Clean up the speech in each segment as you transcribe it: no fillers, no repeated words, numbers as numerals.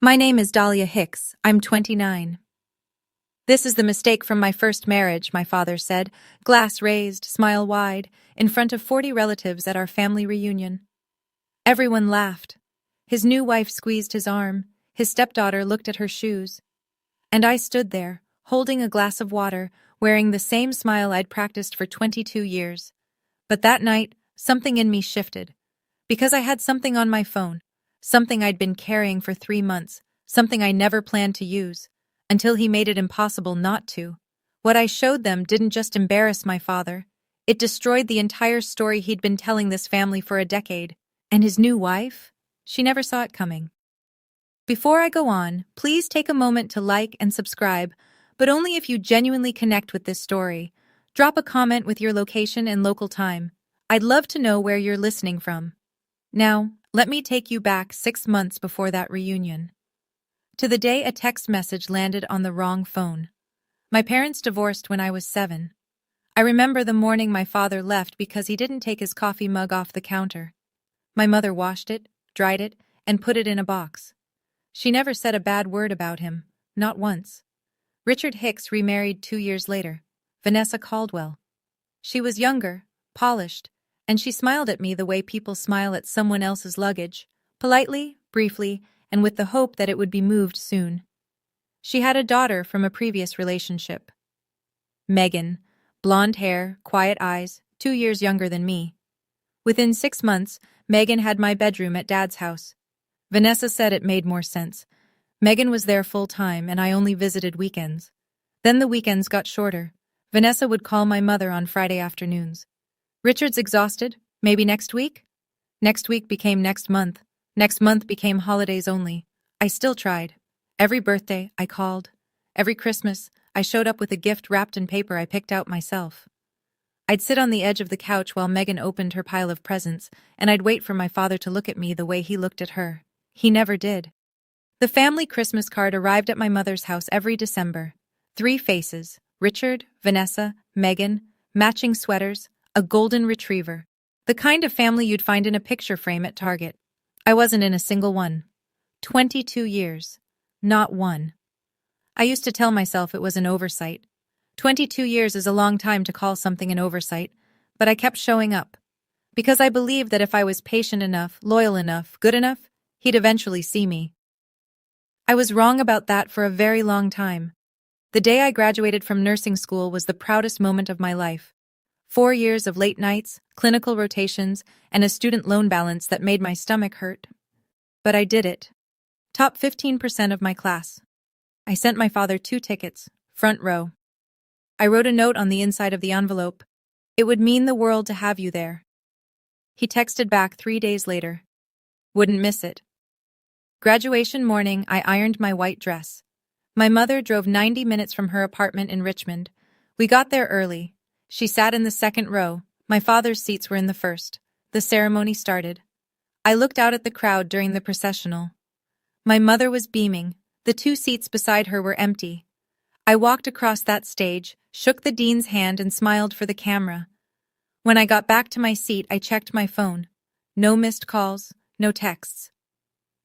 My name is Dahlia Hicks. I'm 29. This is the mistake from my first marriage, my father said, glass raised, smile wide, in front of 40 relatives at our family reunion. Everyone laughed. His new wife squeezed his arm. His stepdaughter looked at her shoes. And I stood there, holding a glass of water, wearing the same smile I'd practiced for 22 years. But that night, something in me shifted. Because I had something on my phone. Something I'd been carrying for 3 months, something I never planned to use, until he made it impossible not to. What I showed them didn't just embarrass my father. It destroyed the entire story he'd been telling this family for a decade. And his new wife? She never saw it coming. Before I go on, please take a moment to like and subscribe, but only if you genuinely connect with this story. Drop a comment with your location and local time. I'd love to know where you're listening from. Now, let me take you back 6 months before that reunion. To the day a text message landed on the wrong phone. My parents divorced when I was 7. I remember the morning my father left because he didn't take his coffee mug off the counter. My mother washed it, dried it, and put it in a box. She never said a bad word about him, not once. Richard Hicks remarried 2 years later, Vanessa Caldwell. She was younger, polished, and she smiled at me the way people smile at someone else's luggage, politely, briefly, and with the hope that it would be moved soon. She had a daughter from a previous relationship. Megan, blonde hair, quiet eyes, 2 years younger than me. Within 6 months, Megan had my bedroom at Dad's house. Vanessa said it made more sense. Megan was there full-time and I only visited weekends. Then the weekends got shorter. Vanessa would call my mother on Friday afternoons. Richard's exhausted. Maybe next week? Next week became next month. Next month became holidays only. I still tried. Every birthday, I called. Every Christmas, I showed up with a gift wrapped in paper I picked out myself. I'd sit on the edge of the couch while Megan opened her pile of presents, and I'd wait for my father to look at me the way he looked at her. He never did. The family Christmas card arrived at my mother's house every December. 3 faces: Richard, Vanessa, Megan, matching sweaters, a golden retriever. The kind of family you'd find in a picture frame at Target. I wasn't in a single one. 22 years. Not one. I used to tell myself it was an oversight. 22 years is a long time to call something an oversight, but I kept showing up. Because I believed that if I was patient enough, loyal enough, good enough, he'd eventually see me. I was wrong about that for a very long time. The day I graduated from nursing school was the proudest moment of my life. 4 years of late nights, clinical rotations, and a student loan balance that made my stomach hurt. But I did it. Top 15% of my class. I sent my father 2 tickets, front row. I wrote a note on the inside of the envelope. It would mean the world to have you there. He texted back 3 days later. Wouldn't miss it. Graduation morning, I ironed my white dress. My mother drove 90 minutes from her apartment in Richmond. We got there early. She sat in the second row. My father's seats were in the first. The ceremony started. I looked out at the crowd during the processional. My mother was beaming. The 2 seats beside her were empty. I walked across that stage, shook the dean's hand, and smiled for the camera. When I got back to my seat, I checked my phone. No missed calls, no texts.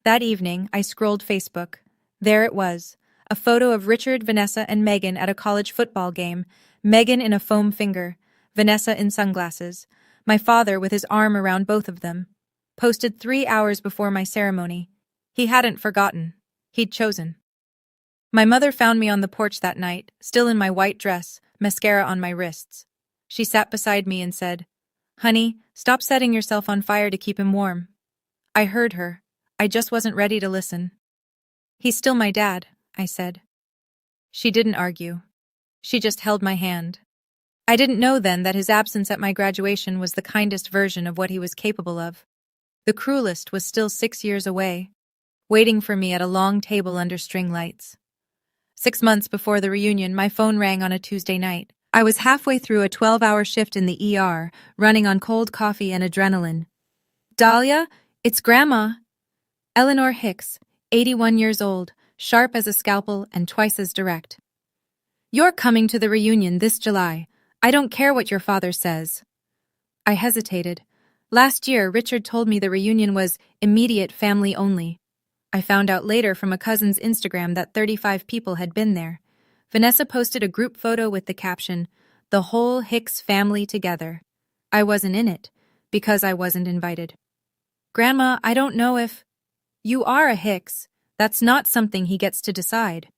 That evening, I scrolled Facebook. There it was, a photo of Richard, Vanessa, and Megan at a college football game. Megan in a foam finger, Vanessa in sunglasses. My father with his arm around both of them. Posted 3 hours before my ceremony. He hadn't forgotten. He'd chosen. My mother found me on the porch that night, still in my white dress, mascara on my wrists. She sat beside me and said, "Honey, stop setting yourself on fire to keep him warm." I heard her. I just wasn't ready to listen. "He's still my dad," I said. She didn't argue. She just held my hand. I didn't know then that his absence at my graduation was the kindest version of what he was capable of. The cruelest was still 6 years away, waiting for me at a long table under string lights. 6 months before the reunion, my phone rang on a Tuesday night. I was halfway through a 12-hour shift in the ER, running on cold coffee and adrenaline. "Dahlia, it's Grandma." Eleanor Hicks, 81 years old, sharp as a scalpel and twice as direct. "You're coming to the reunion this July. I don't care what your father says." I hesitated. Last year, Richard told me the reunion was immediate family only. I found out later from a cousin's Instagram that 35 people had been there. Vanessa posted a group photo with the caption, "The whole Hicks family together." I wasn't in it, because I wasn't invited. "Grandma, I don't know if—" "You are a Hicks. That's not something he gets to decide."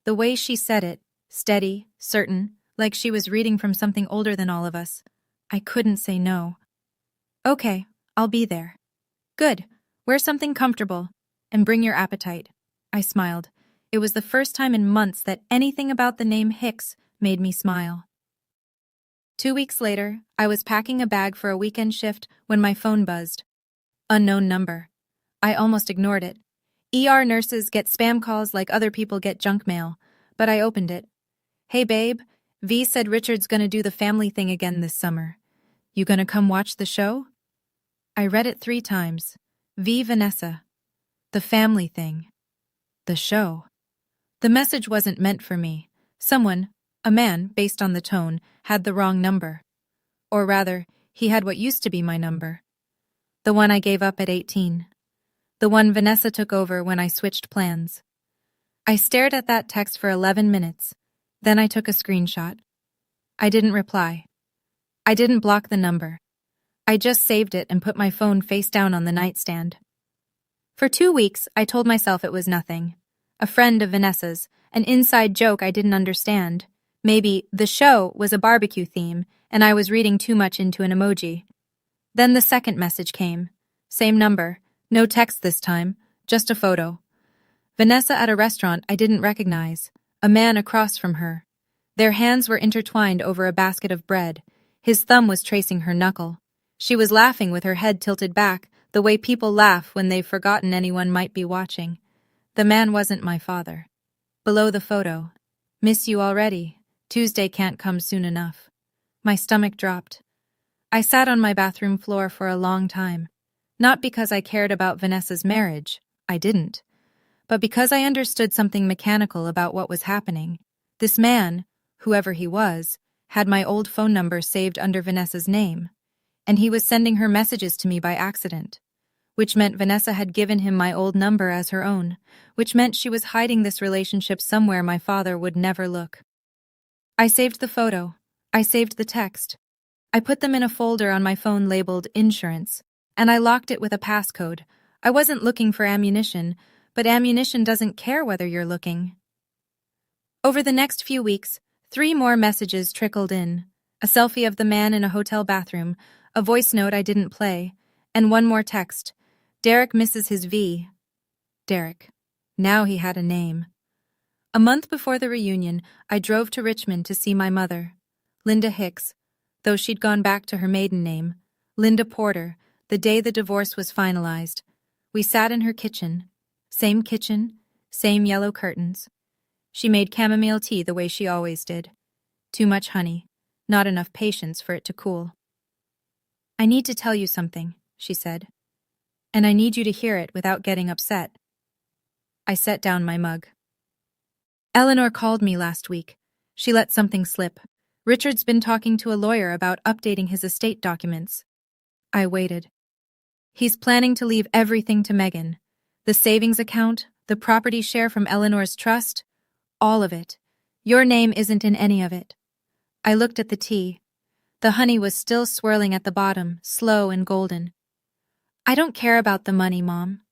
The way she said it, steady, certain, like she was reading from something older than all of us. I couldn't say no. "Okay, I'll be there." "Good. Wear something comfortable. And bring your appetite." I smiled. It was the first time in months that anything about the name Hicks made me smile. 2 weeks later, I was packing a bag for a weekend shift when my phone buzzed. Unknown number. I almost ignored it. ER nurses get spam calls like other people get junk mail, but I opened it. "Hey babe, V said Richard's gonna do the family thing again this summer. You gonna come watch the show?" I read it 3 times. V. Vanessa. The family thing. The show. The message wasn't meant for me. Someone, a man, based on the tone, had the wrong number. Or rather, he had what used to be my number. The one I gave up at 18. The one Vanessa took over when I switched plans. I stared at that text for 11 minutes. Then I took a screenshot. I didn't reply. I didn't block the number. I just saved it and put my phone face down on the nightstand. For 2 weeks, I told myself it was nothing. A friend of Vanessa's, an inside joke I didn't understand. Maybe the show was a barbecue theme, and I was reading too much into an emoji. Then the second message came. Same number, no text this time, just a photo. Vanessa at a restaurant I didn't recognize, a man across from her. Their hands were intertwined over a basket of bread. His thumb was tracing her knuckle. She was laughing with her head tilted back, the way people laugh when they've forgotten anyone might be watching. The man wasn't my father. Below the photo, "Miss you already. Tuesday can't come soon enough." My stomach dropped. I sat on my bathroom floor for a long time. Not because I cared about Vanessa's marriage, I didn't, but because I understood something mechanical about what was happening. This man, whoever he was, had my old phone number saved under Vanessa's name, and he was sending her messages to me by accident, which meant Vanessa had given him my old number as her own, which meant she was hiding this relationship somewhere my father would never look. I saved the photo. I saved the text. I put them in a folder on my phone labeled insurance, and I locked it with a passcode. I wasn't looking for ammunition, but ammunition doesn't care whether you're looking. Over the next few weeks, 3 more messages trickled in. A selfie of the man in a hotel bathroom, a voice note I didn't play, and 1 more text. "Derek misses his V." Derek. Now he had a name. A month before the reunion, I drove to Richmond to see my mother, Linda Hicks, though she'd gone back to her maiden name, Linda Porter, the day the divorce was finalized. We sat in her kitchen. Same yellow curtains. She made chamomile tea the way she always did. Too much honey, not enough patience for it to cool. "I need to tell you something," she said. "And I need you to hear it without getting upset." I set down my mug. "Eleanor called me last week. She let something slip. Richard's been talking to a lawyer about updating his estate documents." I waited. "He's planning to leave everything to Megan. The savings account, the property share from Eleanor's trust, all of it. Your name isn't in any of it." I looked at the tea. The honey was still swirling at the bottom, slow and golden. "I don't care about the money, Mom."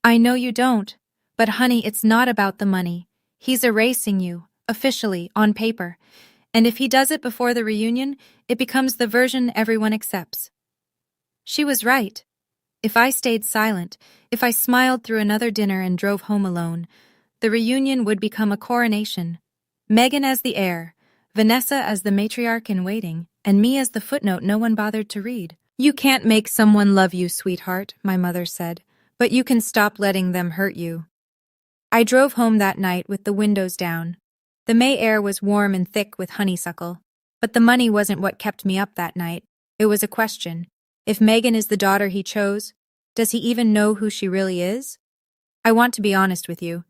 "I know you don't, but honey, it's not about the money. He's erasing you, officially, on paper. And if he does it before the reunion, it becomes the version everyone accepts." She was right. If I stayed silent, if I smiled through another dinner and drove home alone, the reunion would become a coronation. Megan as the heir, Vanessa as the matriarch in waiting, and me as the footnote no one bothered to read. "You can't make someone love you, sweetheart," my mother said, "but you can stop letting them hurt you." I drove home that night with the windows down. The May air was warm and thick with honeysuckle, but the money wasn't what kept me up that night. It was a question. If Megan is the daughter he chose, does he even know who she really is? I want to be honest with you.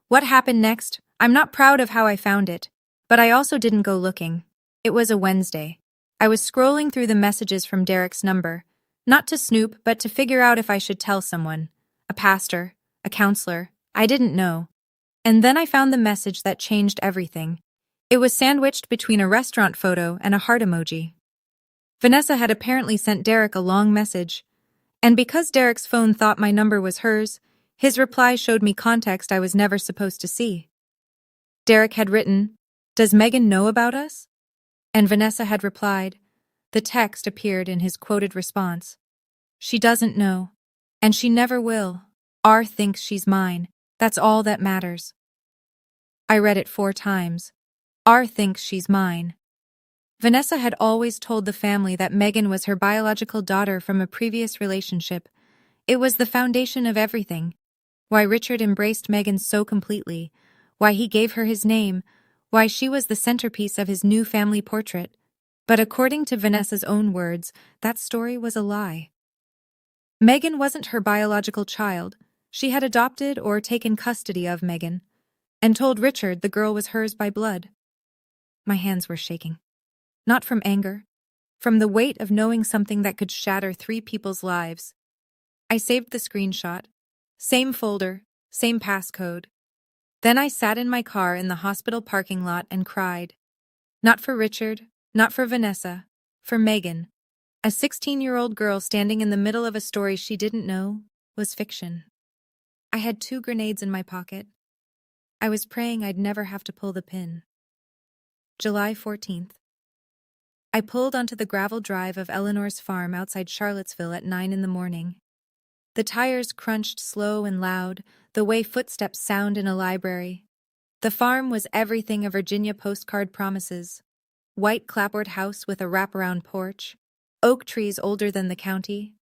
What happened next? I'm not proud of how I found it, but I also didn't go looking. It was a Wednesday. I was scrolling through the messages from Derek's number, not to snoop, but to figure out if I should tell someone. A pastor, a counselor. I didn't know. And then I found the message that changed everything. It was sandwiched between a restaurant photo and a heart emoji. Vanessa had apparently sent Derek a long message, and because Derek's phone thought my number was hers, his reply showed me context I was never supposed to see. Derek had written, "Does Megan know about us?" And Vanessa had replied. The text appeared in his quoted response. "She doesn't know. And she never will. R thinks she's mine. That's all that matters." I read it 4 times. R thinks she's mine. Vanessa had always told the family that Megan was her biological daughter from a previous relationship. It was the foundation of everything. Why Richard embraced Megan so completely, why he gave her his name, why she was the centerpiece of his new family portrait. But according to Vanessa's own words, that story was a lie. Megan wasn't her biological child. She had adopted or taken custody of Megan, and told Richard the girl was hers by blood. My hands were shaking. Not from anger, from the weight of knowing something that could shatter 3 people's lives. I saved the screenshot. Same folder, same passcode. Then I sat in my car in the hospital parking lot and cried. Not for Richard, not for Vanessa, for Megan. A 16-year-old girl standing in the middle of a story she didn't know was fiction. I had 2 grenades in my pocket. I was praying I'd never have to pull the pin. July 14th. I pulled onto the gravel drive of Eleanor's farm outside Charlottesville at 9 in the morning. The tires crunched slow and loud, the way footsteps sound in a library. The farm was everything a Virginia postcard promises. White clapboard house with a wraparound porch, oak trees older than the county.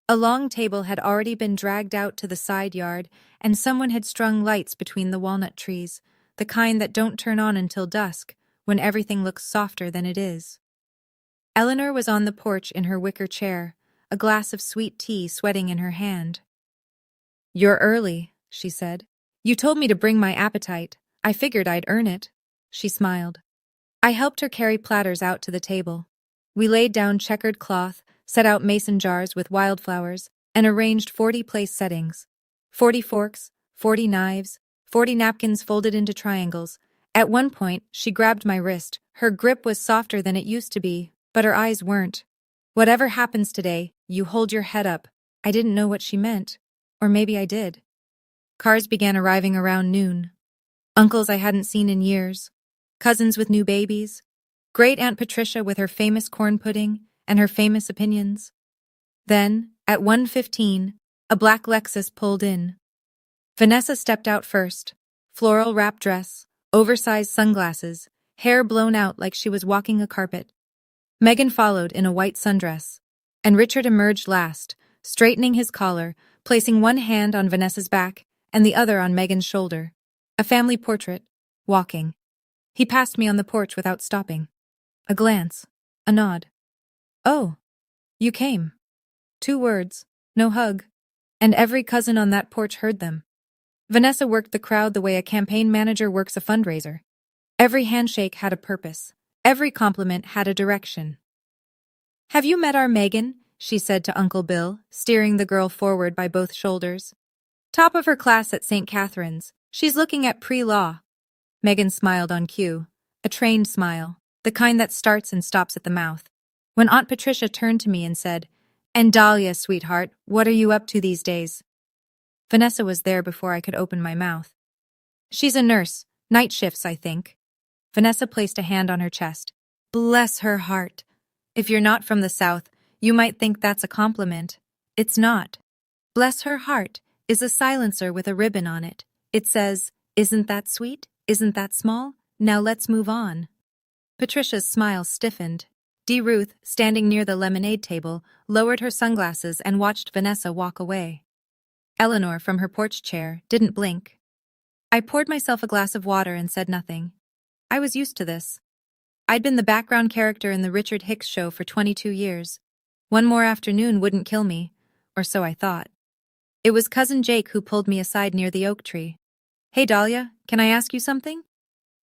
A long table had already been dragged out to the side yard, and someone had strung lights between the walnut trees, the kind that don't turn on until dusk, when everything looks softer than it is. Eleanor was on the porch in her wicker chair, a glass of sweet tea sweating in her hand. "You're early," she said. "You told me to bring my appetite. I figured I'd earn it." She smiled. I helped her carry platters out to the table. We laid down checkered cloth, set out mason jars with wildflowers, and arranged 40 place settings. 40 forks, 40 knives, 40 napkins folded into triangles. At one point, she grabbed my wrist. Her grip was softer than it used to be, but her eyes weren't. "Whatever happens today, you hold your head up." I didn't know what she meant. Or maybe I did. Cars began arriving around noon. Uncles I hadn't seen in years. Cousins with new babies. Great Aunt Patricia with her famous corn pudding and her famous opinions. Then, at 1:15, a black Lexus pulled in. Vanessa stepped out first. Floral wrap dress, oversized sunglasses, hair blown out like she was walking a carpet. Megan followed in a white sundress, and Richard emerged last, straightening his collar, placing one hand on Vanessa's back and the other on Megan's shoulder. A family portrait, walking. He passed me on the porch without stopping. A glance, a nod. "Oh, you came." 2 words, no hug, and every cousin on that porch heard them. Vanessa worked the crowd the way a campaign manager works a fundraiser. Every handshake had a purpose. Every compliment had a direction. "Have you met our Megan?" she said to Uncle Bill, steering the girl forward by both shoulders. "Top of her class at St. Catherine's. She's looking at pre-law." Megan smiled on cue, a trained smile, the kind that starts and stops at the mouth. When Aunt Patricia turned to me and said, "And Dahlia, sweetheart, what are you up to these days?" Vanessa was there before I could open my mouth. "She's a nurse, night shifts, I think." Vanessa placed a hand on her chest. Bless her heart. If you're not from the South, you might think that's a compliment. It's not. Bless her heart is a silencer with a ribbon on it. It says, "Isn't that sweet? Isn't that small? Now let's move on." Patricia's smile stiffened. Dee Ruth, standing near the lemonade table, lowered her sunglasses and watched Vanessa walk away. Eleanor, from her porch chair, didn't blink. I poured myself a glass of water and said nothing. I was used to this. I'd been the background character in the Richard Hicks show for 22 years. One more afternoon wouldn't kill me, or so I thought. It was Cousin Jake who pulled me aside near the oak tree. "Hey Dahlia, can I ask you something?"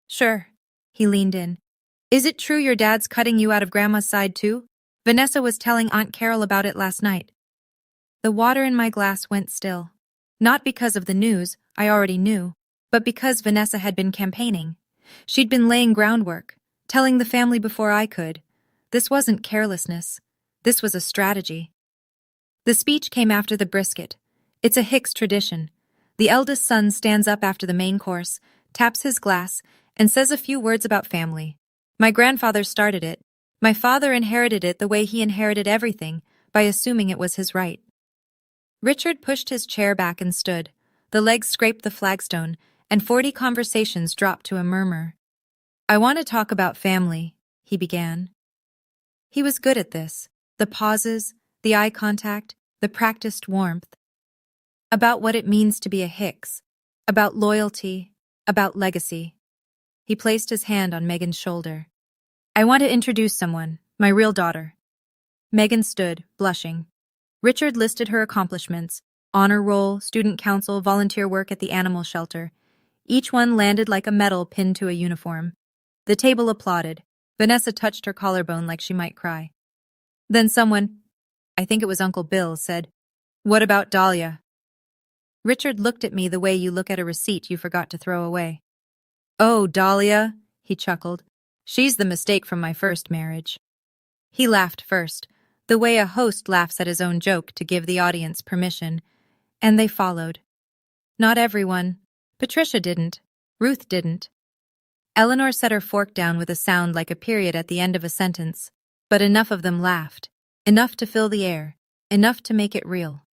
"Sure." He leaned in. "Is it true your dad's cutting you out of Grandma's side too? Vanessa was telling Aunt Carol about it last night." The water in my glass went still. Not because of the news, I already knew, but because Vanessa had been campaigning. She'd been laying groundwork, telling the family before I could. This wasn't carelessness. This was a strategy. The speech came after the brisket. It's a Hicks tradition. The eldest son stands up after the main course, taps his glass, and says a few words about family. My grandfather started it. My father inherited it the way he inherited everything, by assuming it was his right. Richard pushed his chair back and stood. The legs scraped the flagstone, and 40 conversations dropped to a murmur. I want to talk about family, he began. He was good at this. The pauses, the eye contact, the practiced warmth. About what it means to be a Hicks. About loyalty. About legacy. He placed his hand on Megan's shoulder. I want to introduce someone, my real daughter. Megan stood, blushing. Richard listed her accomplishments: honor roll, student council, volunteer work at the animal shelter. Each one landed like a medal pinned to a uniform. The table applauded. Vanessa touched her collarbone like she might cry. Then someone, I think it was Uncle Bill, said, "What about Dahlia?" Richard looked at me the way you look at a receipt you forgot to throw away. Oh, Dahlia, he chuckled. She's the mistake from my first marriage. He laughed first, the way a host laughs at his own joke to give the audience permission, and they followed. Not everyone. Patricia didn't. Ruth didn't. Eleanor set her fork down with a sound like a period at the end of a sentence, but enough of them laughed, enough to fill the air, enough to make it real.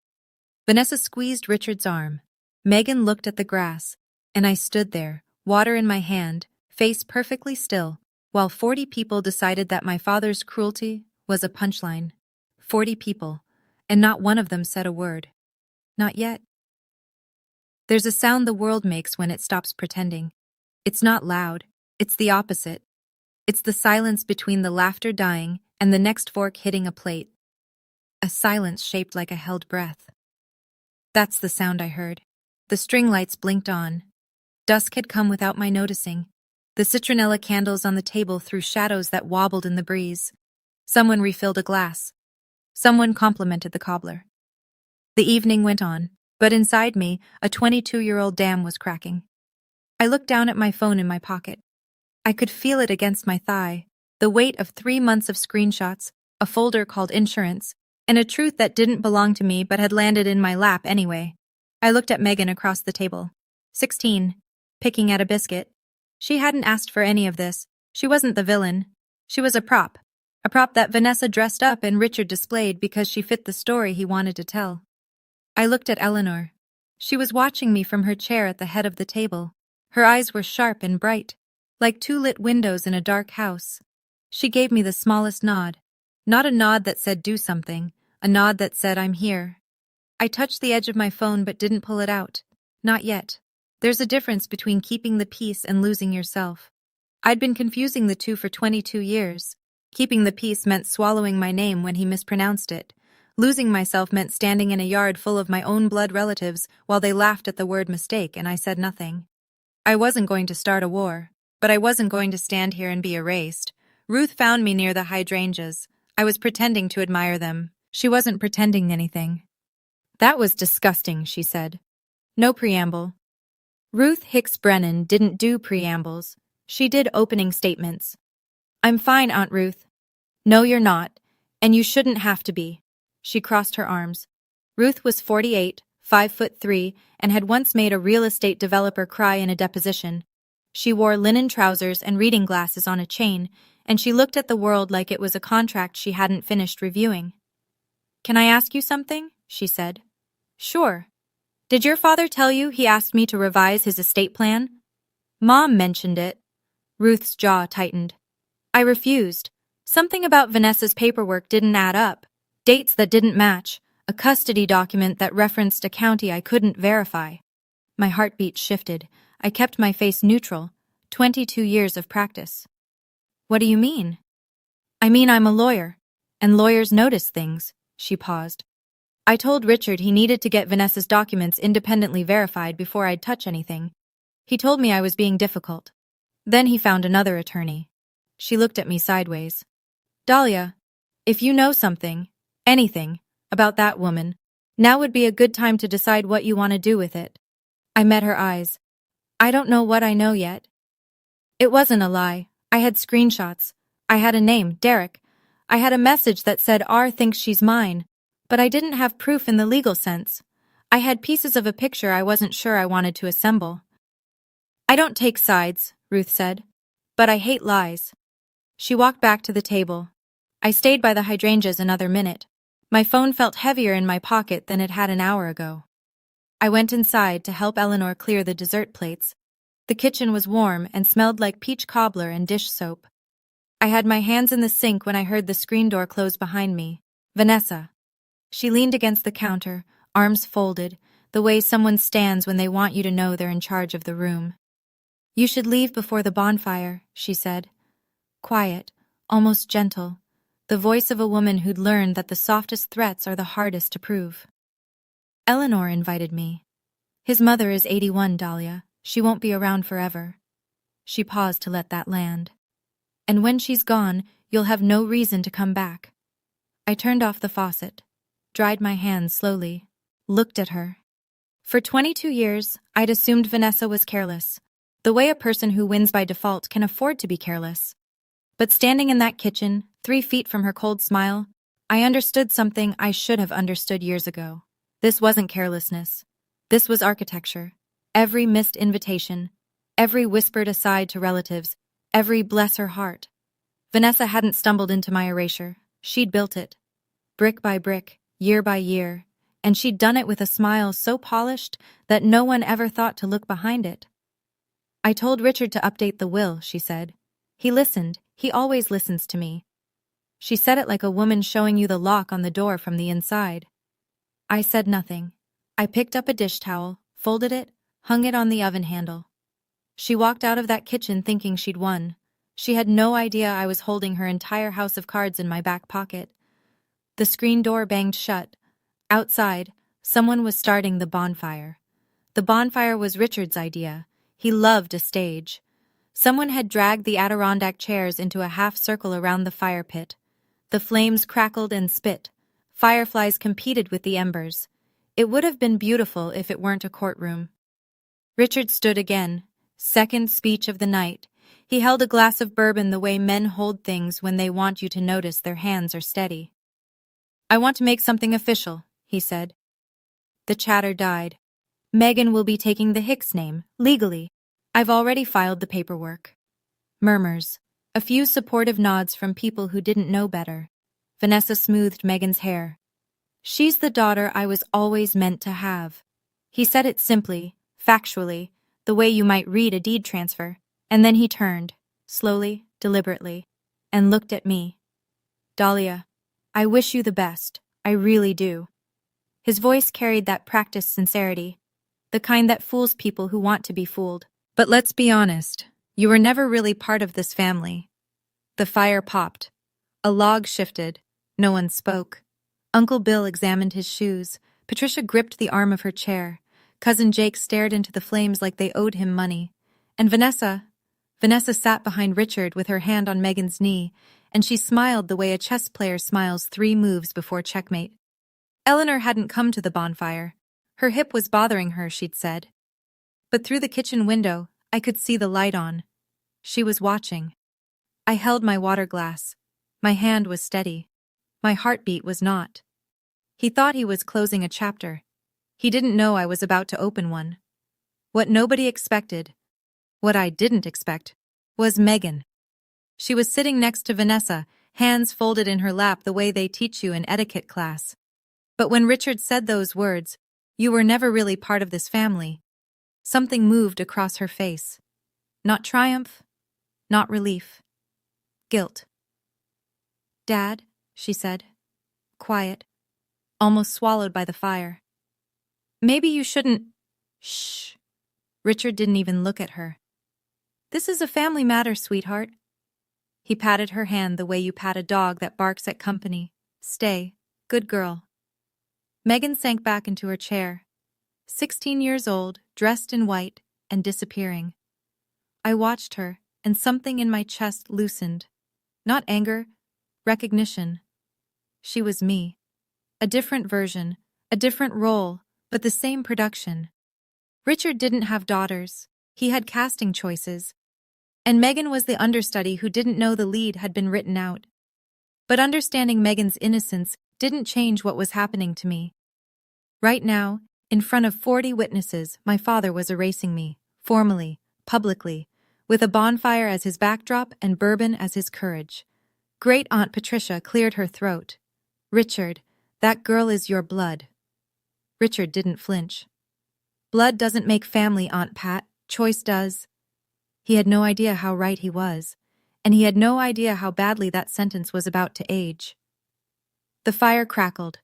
Vanessa squeezed Richard's arm. Megan looked at the grass, and I stood there, water in my hand, face perfectly still, while 40 people decided that my father's cruelty was a punchline. 40 people, and not one of them said a word. Not yet. There's a sound the world makes when it stops pretending. It's not loud, it's the opposite. It's the silence between the laughter dying and the next fork hitting a plate. A silence shaped like a held breath. That's the sound I heard. The string lights blinked on. Dusk had come without my noticing. The citronella candles on the table threw shadows that wobbled in the breeze. Someone refilled a glass. Someone complimented the cobbler. The evening went on, but inside me, a 22-year-old dam was cracking. I looked down at my phone in my pocket. I could feel it against my thigh, the weight of 3 months of screenshots, a folder called insurance, and a truth that didn't belong to me but had landed in my lap anyway. I looked at Megan across the table. 16, picking at a biscuit. She hadn't asked for any of this. She wasn't the villain. She was a prop that Vanessa dressed up and Richard displayed because she fit the story he wanted to tell. I looked at Eleanor. She was watching me from her chair at the head of the table. Her eyes were sharp and bright, like 2 lit windows in a dark house. She gave me the smallest nod. Not a nod that said do something, a nod that said I'm here. I touched the edge of my phone but didn't pull it out. Not yet. There's a difference between keeping the peace and losing yourself. I'd been confusing the two for 22 years. Keeping the peace meant swallowing my name when he mispronounced it. Losing myself meant standing in a yard full of my own blood relatives while they laughed at the word mistake and I said nothing. I wasn't going to start a war, but I wasn't going to stand here and be erased. Ruth found me near the hydrangeas. I was pretending to admire them. She wasn't pretending anything. That was disgusting, she said. No preamble. Ruth Hicks Brennan didn't do preambles. She did opening statements. I'm fine, Aunt Ruth. No, you're not, and you shouldn't have to be. She crossed her arms. Ruth was 48, 5'3", and had once made a real estate developer cry in a deposition. She wore linen trousers and reading glasses on a chain, and she looked at the world like it was a contract she hadn't finished reviewing. Can I ask you something? She said. Sure. Did your father tell you he asked me to revise his estate plan? Mom mentioned it. Ruth's jaw tightened. I refused. Something about Vanessa's paperwork didn't add up. Dates that didn't match. A custody document that referenced a county I couldn't verify. My heartbeat shifted. I kept my face neutral. 22 years of practice. What do you mean? I mean I'm a lawyer, and lawyers notice things. She paused. I told Richard he needed to get Vanessa's documents independently verified before I'd touch anything. He told me I was being difficult. Then he found another attorney. She looked at me sideways. Dahlia, if you know something, anything, about that woman, Now would be a good time to decide what you want to do with it. I met her eyes. I don't know what I know yet. It wasn't a lie. I had screenshots. I had a name, Derek. I had a message that said R thinks she's mine. But I didn't have proof in the legal sense. I had pieces of a picture I wasn't sure I wanted to assemble. I don't take sides, Ruth said. But I hate lies. She walked back to the table. I stayed by the hydrangeas another minute. My phone felt heavier in my pocket than it had an hour ago. I went inside to help Eleanor clear the dessert plates. The kitchen was warm and smelled like peach cobbler and dish soap. I had my hands in the sink when I heard the screen door close behind me. Vanessa. She leaned against the counter, arms folded, the way someone stands when they want you to know they're in charge of the room. You should leave before the bonfire, she said. Quiet, almost gentle, the voice of a woman who'd learned that the softest threats are the hardest to prove. Eleanor invited me. His mother is 81, Dahlia. She won't be around forever. She paused to let that land. And when she's gone, you'll have no reason to come back. I turned off the faucet, dried my hands slowly, looked at her. For 22 years, I'd assumed Vanessa was careless, the way a person who wins by default can afford to be careless. But standing in that kitchen, 3 feet from her cold smile, I understood something I should have understood years ago. This wasn't carelessness. This was architecture. Every missed invitation, every whispered aside to relatives, every bless her heart. Vanessa hadn't stumbled into my erasure. She'd built it. Brick by brick, year by year, and she'd done it with a smile so polished that no one ever thought to look behind it. I told Richard to update the will, she said. He listened. He always listens to me. She said it like a woman showing you the lock on the door from the inside. I said nothing. I picked up a dish towel, folded it, hung it on the oven handle. She walked out of that kitchen thinking she'd won. She had no idea I was holding her entire house of cards in my back pocket. The screen door banged shut. Outside, someone was starting the bonfire. The bonfire was Richard's idea. He loved a stage. Someone had dragged the Adirondack chairs into a half circle around the fire pit. The flames crackled and spit. Fireflies competed with the embers. It would have been beautiful if it weren't a courtroom. Richard stood again. Second speech of the night. He held a glass of bourbon the way men hold things when they want you to notice their hands are steady. I want to make something official, he said. The chatter died. Megan will be taking the Hicks name, legally. I've already filed the paperwork. Murmurs. A few supportive nods from people who didn't know better. Vanessa smoothed Megan's hair. She's the daughter I was always meant to have. He said it simply, factually, the way you might read a deed transfer. And then he turned, slowly, deliberately, and looked at me. Dahlia, I wish you the best. I really do. His voice carried that practiced sincerity, the kind that fools people who want to be fooled. But let's be honest, you were never really part of this family. The fire popped. A log shifted. No one spoke. Uncle Bill examined his shoes. Patricia gripped the arm of her chair. Cousin Jake stared into the flames like they owed him money. And Vanessa sat behind Richard with her hand on Megan's knee, and she smiled the way a chess player smiles 3 moves before checkmate. Eleanor hadn't come to the bonfire. Her hip was bothering her, she'd said. But through the kitchen window, I could see the light on. She was watching. I held my water glass. My hand was steady. My heartbeat was not. He thought he was closing a chapter. He didn't know I was about to open one. What nobody expected, what I didn't expect, was Megan. She was sitting next to Vanessa, hands folded in her lap the way they teach you in etiquette class. But when Richard said those words, "You were never really part of this family," something moved across her face. Not triumph, not relief. Guilt. "Dad," she said, quiet, almost swallowed by the fire. "Maybe you shouldn't—" "Shh." Richard didn't even look at her. "This is a family matter, sweetheart." He patted her hand the way you pat a dog that barks at company. "Stay, good girl." Megan sank back into her chair. 16 years old, dressed in white, and disappearing. I watched her, and something in my chest loosened. Not anger, recognition. She was me. A different version, A different role, but the same production. Richard didn't have daughters. He had casting choices. And Megan was the understudy who didn't know the lead had been written out. But understanding Megan's innocence didn't change what was happening to me. Right now, in front of 40 witnesses, my father was erasing me, formally, publicly, with a bonfire as his backdrop and bourbon as his courage. Great Aunt Patricia cleared her throat. "Richard, that girl is your blood." Richard didn't flinch. "Blood doesn't make family, Aunt Pat. Choice does." He had no idea how right he was, and he had no idea how badly that sentence was about to age. The fire crackled.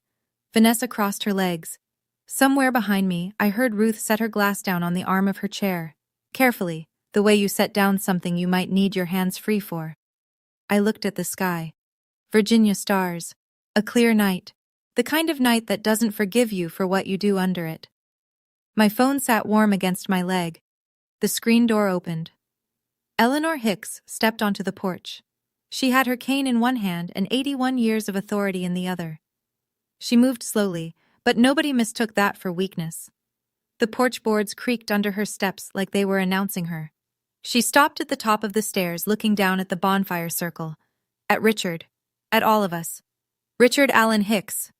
Vanessa crossed her legs. Somewhere behind me, I heard Ruth set her glass down on the arm of her chair. Carefully, the way you set down something you might need your hands free for. I looked at the sky. Virginia stars. A clear night. The kind of night that doesn't forgive you for what you do under it. My phone sat warm against my leg. The screen door opened. Eleanor Hicks stepped onto the porch. She had her cane in one hand and 81 years of authority in the other. She moved slowly, but nobody mistook that for weakness. The porch boards creaked under her steps like they were announcing her. She stopped at the top of the stairs, looking down at the bonfire circle. At Richard. At all of us. Richard Allen Hicks.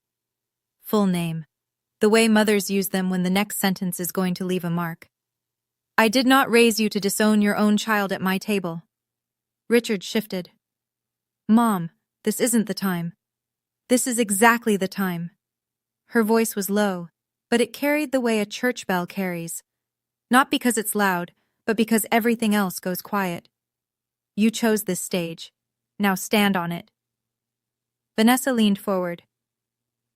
Full name. The way mothers use them when the next sentence is going to leave a mark. "I did not raise you to disown your own child at my table." Richard shifted. "Mom, this isn't the time. This is exactly the time." Her voice was low, but it carried the way a church bell carries. Not because it's loud, but because everything else goes quiet. "You chose this stage. Now stand on it." Vanessa leaned forward.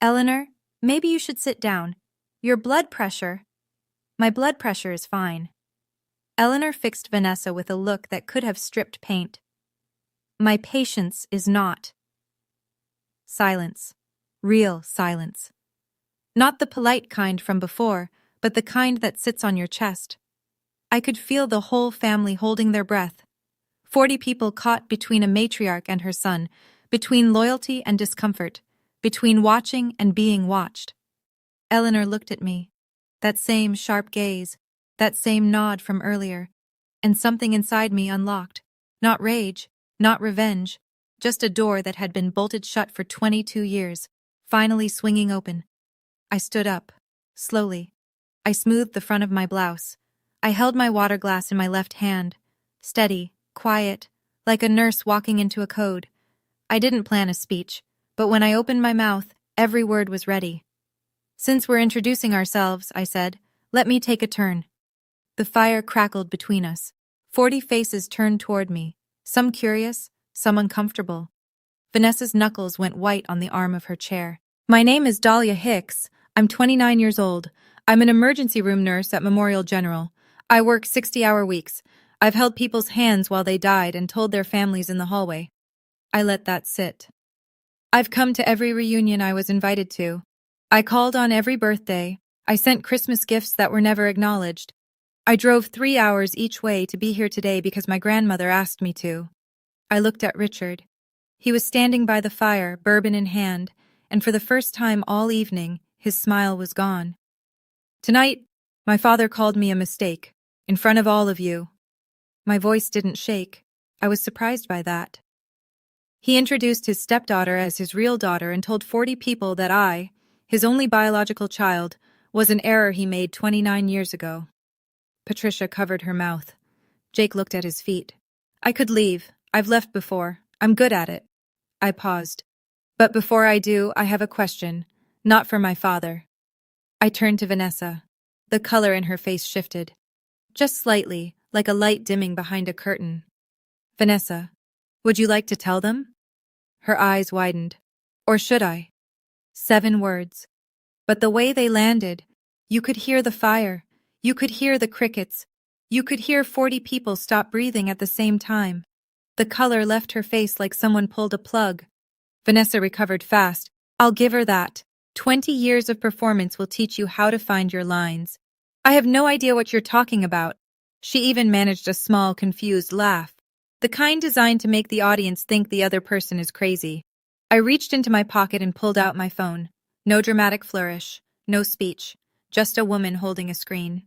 "Eleanor, maybe you should sit down. Your blood pressure—" "My blood pressure is fine." Eleanor fixed Vanessa with a look that could have stripped paint. "My patience is not." Silence. Real silence. Not the polite kind from before, but the kind that sits on your chest. I could feel the whole family holding their breath. 40 people caught between a matriarch and her son, between loyalty and discomfort, between watching and being watched. Eleanor looked at me. That same sharp gaze, that same nod from earlier, and something inside me unlocked. Not rage, not revenge, just a door that had been bolted shut for 22 years, finally swinging open. I stood up, slowly. I smoothed the front of my blouse. I held my water glass in my left hand, steady, quiet, like a nurse walking into a code. I didn't plan a speech, but when I opened my mouth, every word was ready. "Since we're introducing ourselves," I said, "let me take a turn." The fire crackled between us. 40 faces turned toward me, some curious, some uncomfortable. Vanessa's knuckles went white on the arm of her chair. "My name is Dahlia Hicks. I'm 29 years old. I'm an emergency room nurse at Memorial General. I work 60-hour weeks. I've held people's hands while they died and told their families in the hallway." I let that sit. "I've come to every reunion I was invited to. I called on every birthday. I sent Christmas gifts that were never acknowledged. I drove 3 hours each way to be here today because my grandmother asked me to." I looked at Richard. He was standing by the fire, bourbon in hand, and for the first time all evening, his smile was gone. "Tonight, my father called me a mistake, in front of all of you." My voice didn't shake. I was surprised by that. "He introduced his stepdaughter as his real daughter and told 40 people that I, his only biological child, was an error he made 29 years ago." Patricia covered her mouth. Jake looked at his feet. "I could leave. I've left before. I'm good at it." I paused. "But before I do, I have a question. Not for my father." I turned to Vanessa. The color in her face shifted. Just slightly, like a light dimming behind a curtain. "Vanessa, would you like to tell them?" Her eyes widened. "Or should I?" 7 words. But the way they landed, you could hear the fire. You could hear the crickets. You could hear 40 people stop breathing at the same time. The color left her face like someone pulled a plug. Vanessa recovered fast. "I'll give her that. 20 years of performance will teach you how to find your lines." "I have no idea what you're talking about." She even managed a small, confused laugh, the kind designed to make the audience think the other person is crazy. I reached into my pocket and pulled out my phone. No dramatic flourish. No speech, just a woman holding a screen.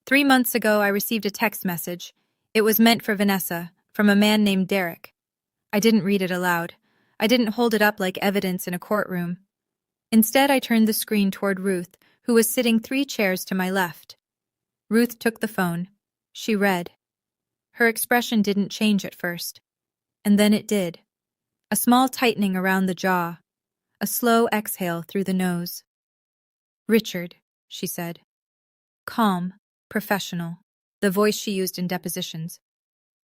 3 months ago, I received a text message. It was meant for Vanessa, from a man named Derek. I didn't read it aloud. I didn't hold it up like evidence in a courtroom. Instead, I turned the screen toward Ruth, who was sitting 3 chairs to my left. Ruth took the phone. She read. Her expression didn't change at first. And then it did. A small tightening around the jaw. A slow exhale through the nose. Richard, she said. Calm, professional, the voice she used in depositions.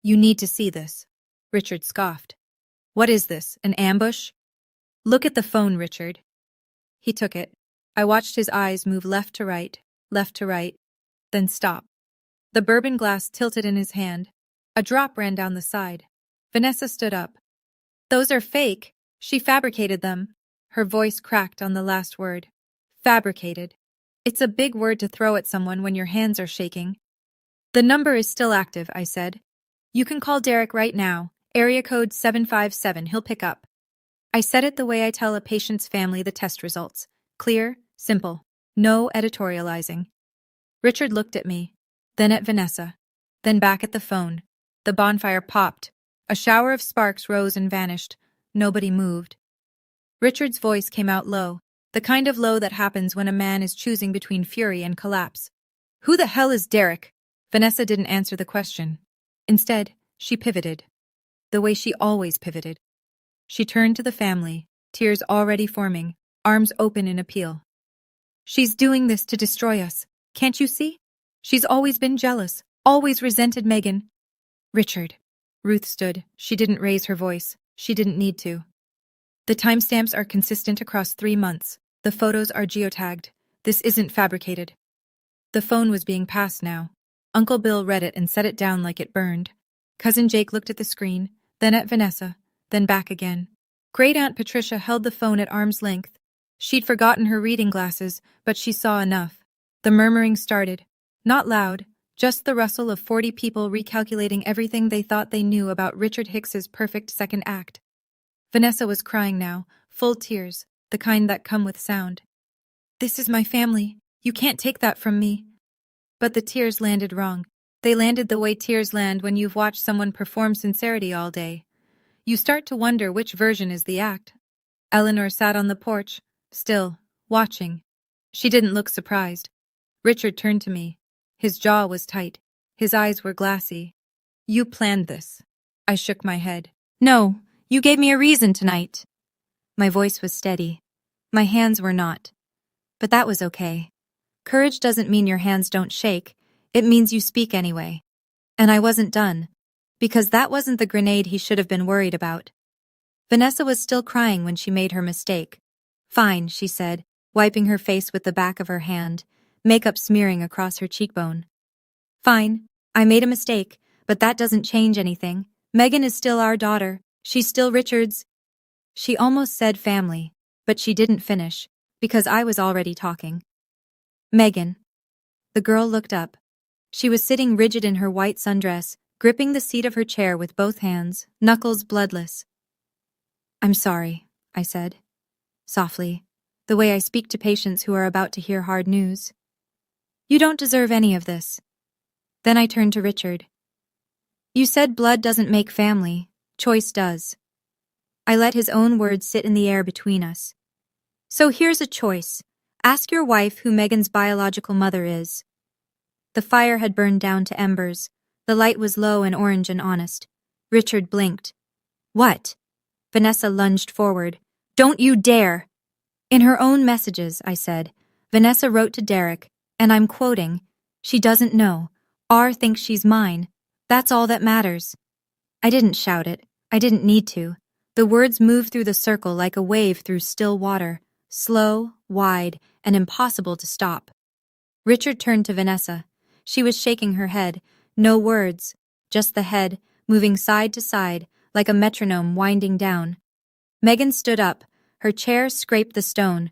You need to see this. Richard scoffed. What is this, an ambush? Look at the phone, Richard. He took it. I watched his eyes move left to right, then stop. The bourbon glass tilted in his hand. A drop ran down the side. Vanessa stood up. Those are fake. She fabricated them. Her voice cracked on the last word. Fabricated. It's a big word to throw at someone when your hands are shaking. The number is still active, I said. You can call Derek right now. Area code 757. He'll pick up. I said it the way I tell a patient's family the test results. Clear, simple. No editorializing. Richard looked at me, then at Vanessa, then back at the phone. The bonfire popped. A shower of sparks rose and vanished. Nobody moved. Richard's voice came out low, the kind of low that happens when a man is choosing between fury and collapse. Who the hell is Derek? Vanessa didn't answer the question. Instead, she pivoted. The way she always pivoted. She turned to the family, tears already forming, arms open in appeal. She's doing this to destroy us. Can't you see? She's always been jealous, always resented Megan. Richard. Ruth stood. She didn't raise her voice. She didn't need to. The timestamps are consistent across 3 months. The photos are geotagged. This isn't fabricated. The phone was being passed now. Uncle Bill read it and set it down like it burned. Cousin Jake looked at the screen, then at Vanessa, then back again. Great Aunt Patricia held the phone at arm's length. She'd forgotten her reading glasses, but she saw enough. The murmuring started. Not loud, just the rustle of 40 people recalculating everything they thought they knew about Richard Hicks's perfect second act. Vanessa was crying now, full tears, the kind that come with sound. This is my family. You can't take that from me. But the tears landed wrong. They landed the way tears land when you've watched someone perform sincerity all day. You start to wonder which version is the act. Eleanor sat on the porch, still, watching. She didn't look surprised. Richard turned to me. His jaw was tight. His eyes were glassy. You planned this. I shook my head. No, you gave me a reason tonight. My voice was steady. My hands were not. But that was okay. Courage doesn't mean your hands don't shake. It means you speak anyway. And I wasn't done. Because that wasn't the grenade he should have been worried about. Vanessa was still crying when she made her mistake. Fine, she said, wiping her face with the back of her hand, makeup smearing across her cheekbone. Fine, I made a mistake, but that doesn't change anything. Megan is still our daughter. She's still Richard's. She almost said family, but she didn't finish, because I was already talking. Megan. The girl looked up. She was sitting rigid in her white sundress, gripping the seat of her chair with both hands, knuckles bloodless. I'm sorry, I said, softly, the way I speak to patients who are about to hear hard news. You don't deserve any of this. Then I turned to Richard. You said blood doesn't make family. Choice does. I let his own words sit in the air between us. So here's a choice. Ask your wife who Megan's biological mother is. The fire had burned down to embers. The light was low and orange and honest. Richard blinked. What? Vanessa lunged forward. Don't you dare! In her own messages, I said, Vanessa wrote to Derek, and I'm quoting, she doesn't know. R thinks she's mine. That's all that matters. I didn't shout it. I didn't need to. The words moved through the circle like a wave through still water, slow, wide, and impossible to stop. Richard turned to Vanessa. She was shaking her head. No words, just the head, moving side to side, like a metronome winding down. Megan stood up. Her chair scraped the stone.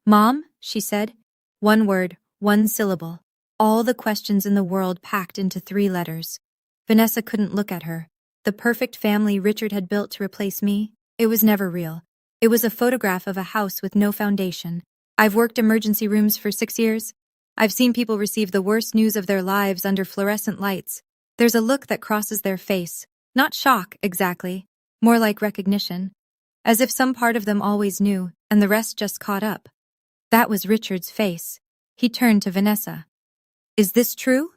Mom, she said. One word, one syllable. All the questions in the world packed into 3 letters. Vanessa couldn't look at her. The perfect family Richard had built to replace me, it was never real. It was a photograph of a house with no foundation, I've worked emergency rooms for 6 years. I've seen people receive the worst news of their lives under fluorescent lights. There's a look that crosses their face. Not shock, exactly. More like recognition. As if some part of them always knew, and the rest just caught up. That was Richard's face. He turned to Vanessa. Is this true?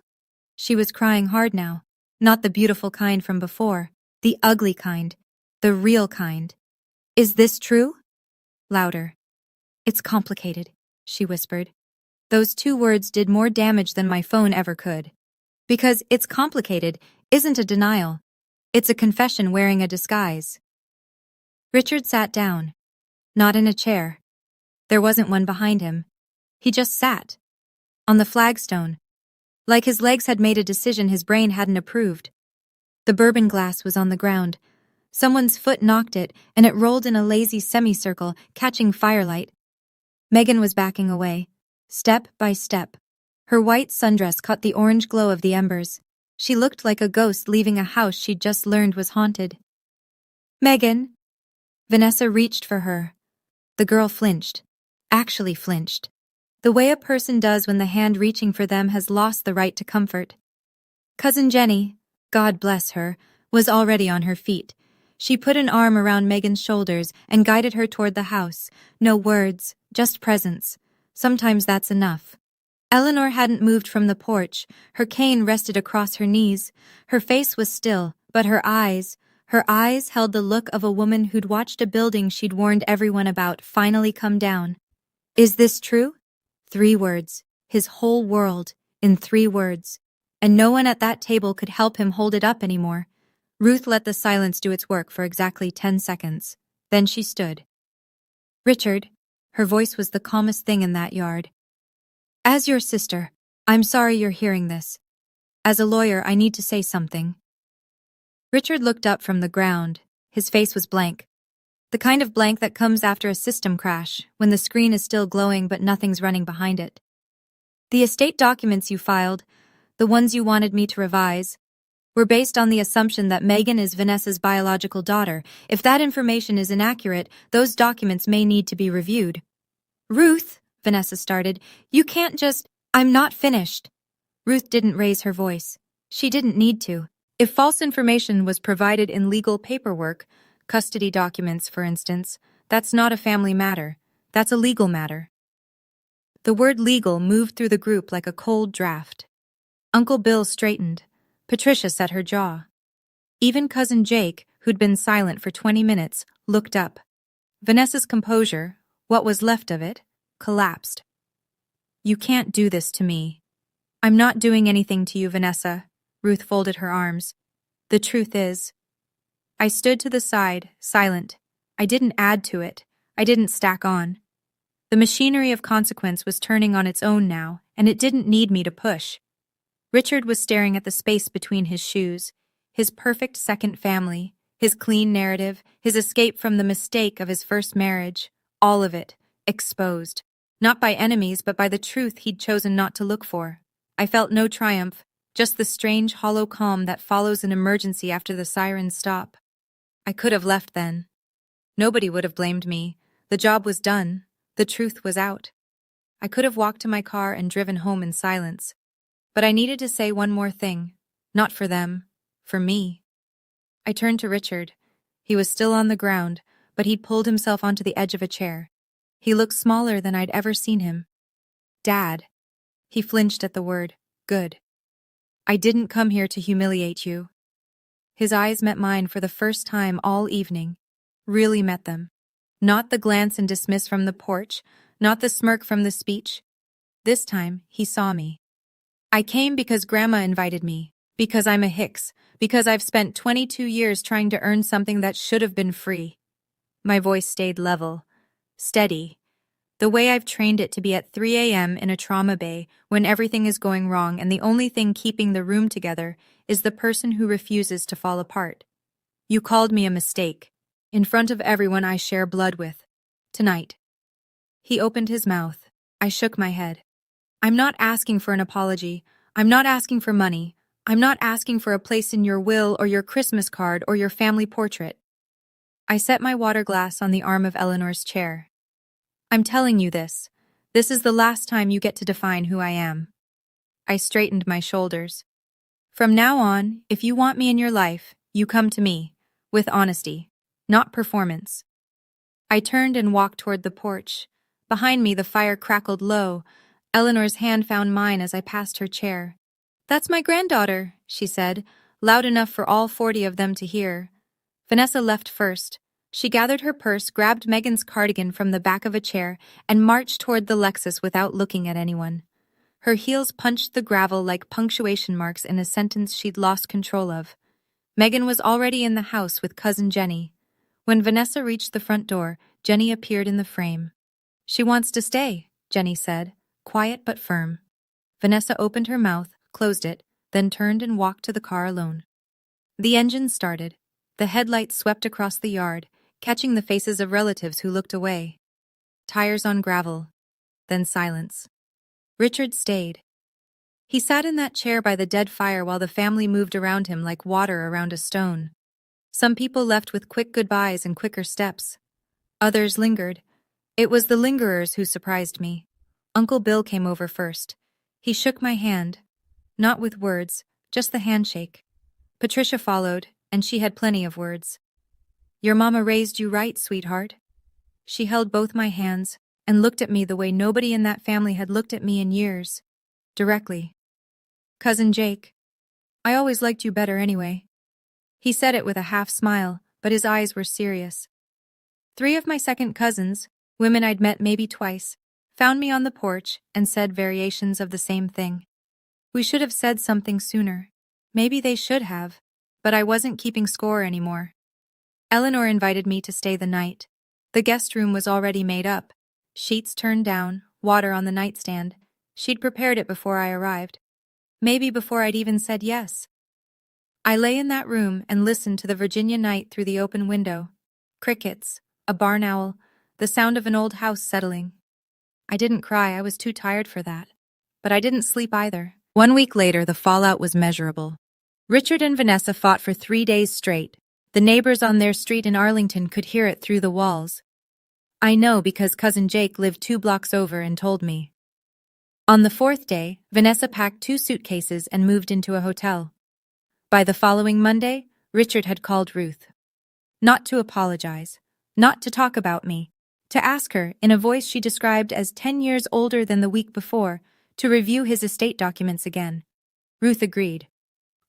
She was crying hard now. Not the beautiful kind from before. The ugly kind. The real kind. Is this true? Louder. It's complicated, she whispered. Those 2 words did more damage than my phone ever could. Because it's complicated isn't a denial. It's a confession wearing a disguise. Richard sat down. Not in a chair. There wasn't one behind him. He just sat. On the flagstone. Like his legs had made a decision his brain hadn't approved. The bourbon glass was on the ground. Someone's foot knocked it, and it rolled in a lazy semicircle, catching firelight. Megan was backing away, step by step. Her white sundress caught the orange glow of the embers. She looked like a ghost leaving a house she'd just learned was haunted. Megan! Vanessa reached for her. The girl flinched. Actually flinched. The way a person does when the hand reaching for them has lost the right to comfort. Cousin Jenny, God bless her, was already on her feet. She put an arm around Megan's shoulders and guided her toward the house. No words, just presence. Sometimes that's enough. Eleanor hadn't moved from the porch. Her cane rested across her knees. Her face was still, but her eyes held the look of a woman who'd watched a building she'd warned everyone about finally come down. Is this true? 3 words. His whole world, in 3 words. And no one at that table could help him hold it up anymore. Ruth let the silence do its work for exactly 10 seconds. Then she stood. Richard, her voice was the calmest thing in that yard. As your sister, I'm sorry you're hearing this. As a lawyer, I need to say something. Richard looked up from the ground. His face was blank. The kind of blank that comes after a system crash, when the screen is still glowing but nothing's running behind it. The estate documents you filed, the ones you wanted me to revise, were based on the assumption that Megan is Vanessa's biological daughter. If that information is inaccurate, those documents may need to be reviewed. Ruth, Vanessa started, you can't just— I'm not finished. Ruth didn't raise her voice. She didn't need to. If false information was provided in legal paperwork, custody documents, for instance, that's not a family matter. That's a legal matter. The word legal moved through the group like a cold draft. Uncle Bill straightened. Patricia set her jaw. Even Cousin Jake, who'd been silent for 20 minutes, looked up. Vanessa's composure, what was left of it, collapsed. You can't do this to me. I'm not doing anything to you, Vanessa. Ruth folded her arms. The truth is. I stood to the side, silent. I didn't add to it. I didn't stack on. The machinery of consequence was turning on its own now, and it didn't need me to push. Richard was staring at the space between his shoes, his perfect second family, his clean narrative, his escape from the mistake of his first marriage, all of it, exposed. Not by enemies, but by the truth he'd chosen not to look for. I felt no triumph, just the strange hollow calm that follows an emergency after the sirens stop. I could have left then. Nobody would have blamed me. The job was done. The truth was out. I could have walked to my car and driven home in silence. But I needed to say one more thing. Not for them. For me. I turned to Richard. He was still on the ground, but he'd pulled himself onto the edge of a chair. He looked smaller than I'd ever seen him. Dad. He flinched at the word. Good. I didn't come here to humiliate you. His eyes met mine for the first time all evening. Really met them. Not the glance and dismiss from the porch, not the smirk from the speech. This time, he saw me. I came because Grandma invited me, because I'm a Hicks, because I've spent 22 years trying to earn something that should have been free. My voice stayed level, steady, the way I've trained it to be at 3 a.m. in a trauma bay when everything is going wrong and the only thing keeping the room together is the person who refuses to fall apart. You called me a mistake, in front of everyone I share blood with. Tonight. He opened his mouth. I shook my head. I'm not asking for an apology. I'm not asking for money. I'm not asking for a place in your will or your Christmas card or your family portrait. I set my water glass on the arm of Eleanor's chair. I'm telling you this, This is the last time you get to define who I am. I straightened my shoulders. From now on, if you want me in your life, you come to me, with honesty, not performance. I turned and walked toward the porch. Behind me, the fire crackled low. Eleanor's hand found mine as I passed her chair. "That's my granddaughter," she said, loud enough for all 40 of them to hear. Vanessa left first. She gathered her purse, grabbed Megan's cardigan from the back of a chair, and marched toward the Lexus without looking at anyone. Her heels punched the gravel like punctuation marks in a sentence she'd lost control of. Megan was already in the house with Cousin Jenny. When Vanessa reached the front door, Jenny appeared in the frame. "She wants to stay," Jenny said, quiet but firm. Vanessa opened her mouth, closed it, then turned and walked to the car alone. The engine started. The headlights swept across the yard, catching the faces of relatives who looked away. Tires on gravel. Then silence. Richard stayed. He sat in that chair by the dead fire while the family moved around him like water around a stone. Some people left with quick goodbyes and quicker steps. Others lingered. It was the lingerers who surprised me. Uncle Bill came over first. He shook my hand. Not with words, just the handshake. Patricia followed, and she had plenty of words. "Your mama raised you right, sweetheart." She held both my hands and looked at me the way nobody in that family had looked at me in years. Directly. "Cousin Jake, I always liked you better anyway." He said it with a half smile, but his eyes were serious. 3 of my second cousins, women I'd met maybe twice, found me on the porch and said variations of the same thing. We should have said something sooner. Maybe they should have, but I wasn't keeping score anymore. Eleanor invited me to stay the night. The guest room was already made up. Sheets turned down, water on the nightstand. She'd prepared it before I arrived. Maybe before I'd even said yes. I lay in that room and listened to the Virginia night through the open window. Crickets, a barn owl, the sound of an old house settling. I didn't cry, I was too tired for that. But I didn't sleep either. 1 week later, the fallout was measurable. Richard and Vanessa fought for 3 days straight. The neighbors on their street in Arlington could hear it through the walls. I know because Cousin Jake lived 2 blocks over and told me. On the 4th day, Vanessa packed 2 suitcases and moved into a hotel. By the following Monday, Richard had called Ruth. Not to apologize, not to talk about me, to ask her, in a voice she described as 10 years older than the week before, to review his estate documents again. Ruth agreed.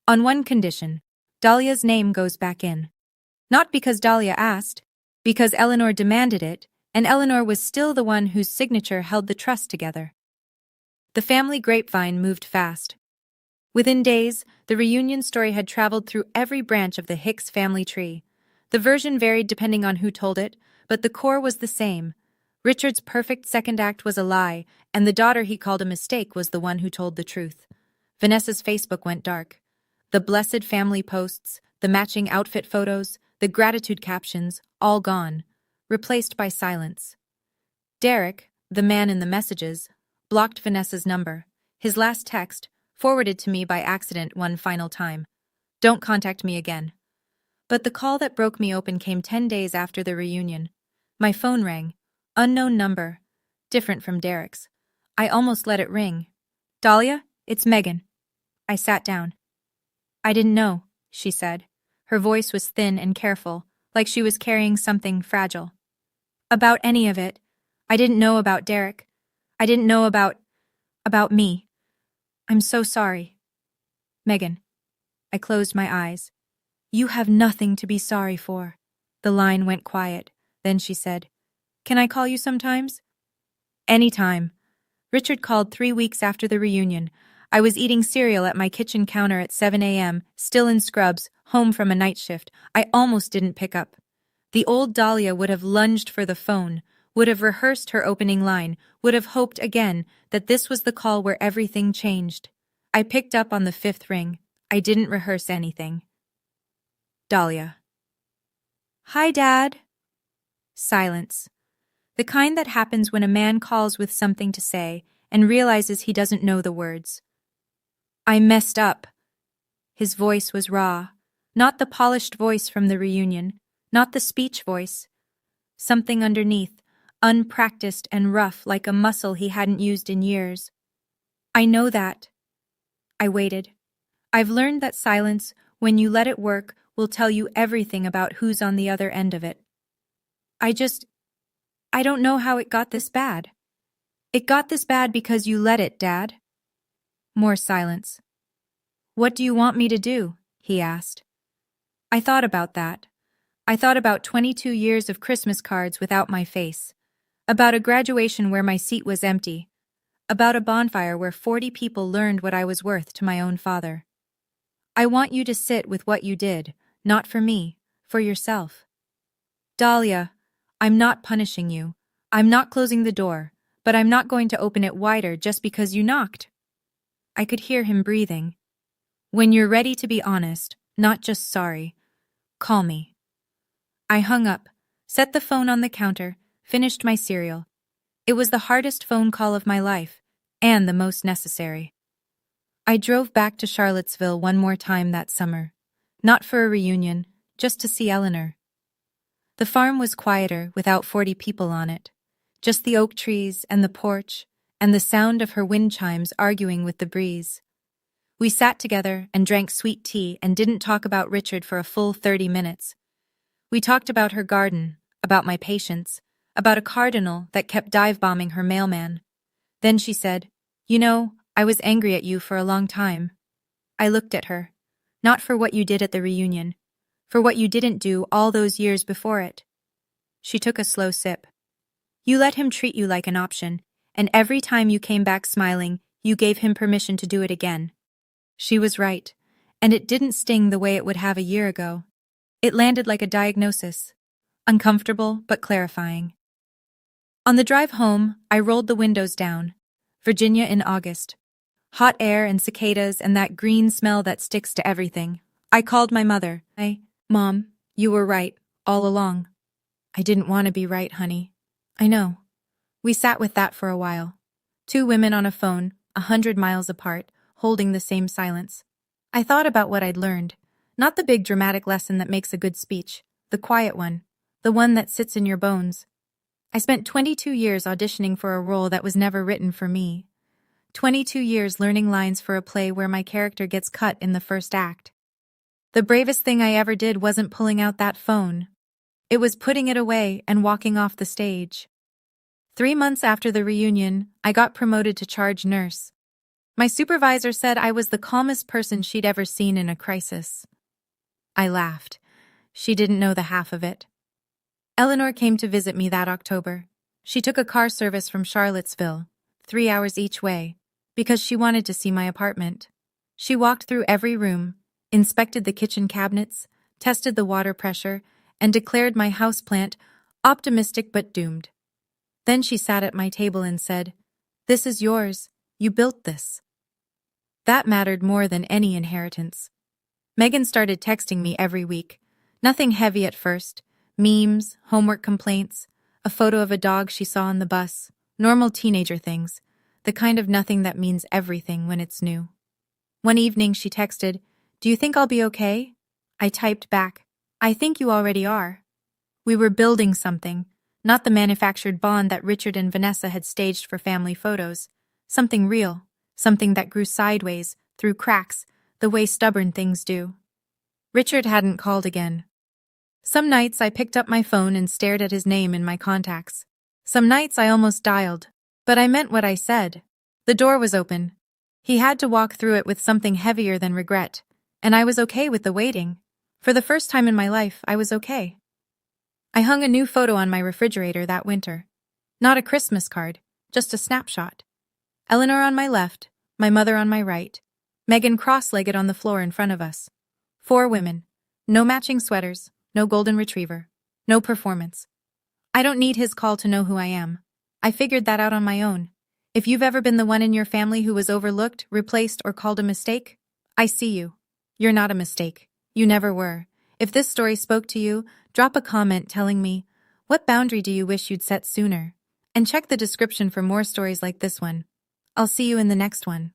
On one condition, Dahlia's name goes back in. Not because Dahlia asked, because Eleanor demanded it, and Eleanor was still the one whose signature held the trust together. The family grapevine moved fast. Within days, the reunion story had traveled through every branch of the Hicks family tree. The version varied depending on who told it, but the core was the same. Richard's perfect second act was a lie, and the daughter he called a mistake was the one who told the truth. Vanessa's Facebook went dark. The blessed family posts, the matching outfit photos, the gratitude captions, all gone, replaced by silence. Derek, the man in the messages, blocked Vanessa's number. His last text, forwarded to me by accident one final time. "Don't contact me again." But the call that broke me open came 10 days after the reunion. My phone rang. Unknown number. Different from Derek's. I almost let it ring. "Dahlia, it's Megan." I sat down. "I didn't know," she said. Her voice was thin and careful, like she was carrying something fragile. "About any of it. I didn't know about Derek. I didn't know about me. I'm so sorry." "Megan." I closed my eyes. "You have nothing to be sorry for." The line went quiet. Then she said, "Can I call you sometimes?" "Anytime." Richard called 3 weeks after the reunion. I was eating cereal at my kitchen counter at 7 a.m., still in scrubs, home from a night shift. I almost didn't pick up. The old Dahlia would have lunged for the phone, would have rehearsed her opening line, would have hoped again that this was the call where everything changed. I picked up on the 5th ring. I didn't rehearse anything. "Dahlia." "Hi, Dad." Silence. The kind that happens when a man calls with something to say and realizes he doesn't know the words. "I messed up." His voice was raw, not the polished voice from the reunion, not the speech voice. Something underneath, unpracticed and rough like a muscle he hadn't used in years. I know that. I waited. I've learned that silence, when you let it work, will tell you everything about who's on the other end of it. I don't know how it got this bad. It got this bad because you let it, Dad. More silence. What do you want me to do? He asked. I thought about that. I thought about 22 years of Christmas cards without my face. About a graduation where my seat was empty. About a bonfire where 40 people learned what I was worth to my own father. I want you to sit with what you did, not for me, for yourself. Dahlia, I'm not punishing you. I'm not closing the door, but I'm not going to open it wider just because you knocked. I could hear him breathing. When you're ready to be honest, not just sorry, call me. I hung up, set the phone on the counter, finished my cereal. It was the hardest phone call of my life, and the most necessary. I drove back to Charlottesville one more time that summer. Not for a reunion, just to see Eleanor. The farm was quieter without 40 people on it. Just the oak trees and the porch, and the sound of her wind chimes arguing with the breeze. We sat together and drank sweet tea and didn't talk about Richard for a full 30 minutes. We talked about her garden, about my patients, about a cardinal that kept dive-bombing her mailman. Then she said, "You know, I was angry at you for a long time." I looked at her. Not for what you did at the reunion, for what you didn't do all those years before it. She took a slow sip. You let him treat you like an option, and every time you came back smiling, you gave him permission to do it again. She was right, and it didn't sting the way it would have a year ago. It landed like a diagnosis, uncomfortable but clarifying. On the drive home, I rolled the windows down. Virginia in August. Hot air and cicadas and that green smell that sticks to everything. I called my mother. Mom, you were right, all along. I didn't want to be right, honey. I know. We sat with that for a while. Two women on a phone, 100 miles apart, holding the same silence. I thought about what I'd learned. Not the big dramatic lesson that makes a good speech, the quiet one, the one that sits in your bones. I spent 22 years auditioning for a role that was never written for me. 22 years learning lines for a play where my character gets cut in the first act. The bravest thing I ever did wasn't pulling out that phone. It was putting it away and walking off the stage. 3 months after the reunion, I got promoted to charge nurse. My supervisor said I was the calmest person she'd ever seen in a crisis. I laughed. She didn't know the half of it. Eleanor came to visit me that October. She took a car service from Charlottesville, 3 hours each way, because she wanted to see my apartment. She walked through every room, inspected the kitchen cabinets, tested the water pressure, and declared my houseplant optimistic but doomed. Then she sat at my table and said, "This is yours. You built this." That mattered more than any inheritance. Megan started texting me every week. Nothing heavy at first. Memes, homework complaints, a photo of a dog she saw on the bus, normal teenager things, the kind of nothing that means everything when it's new. One evening she texted, "Do you think I'll be okay?" I typed back, "I think you already are." We were building something, not the manufactured bond that Richard and Vanessa had staged for family photos. Something real, something that grew sideways, through cracks, the way stubborn things do. Richard hadn't called again. Some nights I picked up my phone and stared at his name in my contacts. Some nights I almost dialed, but I meant what I said. The door was open. He had to walk through it with something heavier than regret, and I was okay with the waiting. For the first time in my life, I was okay. I hung a new photo on my refrigerator that winter. Not a Christmas card, just a snapshot. Eleanor on my left, my mother on my right, Megan cross-legged on the floor in front of us. 4 women. No matching sweaters, no golden retriever, no performance. I don't need his call to know who I am. I figured that out on my own. If you've ever been the one in your family who was overlooked, replaced, or called a mistake, I see you. You're not a mistake. You never were. If this story spoke to you, drop a comment telling me, what boundary do you wish you'd set sooner? And check the description for more stories like this one. I'll see you in the next one.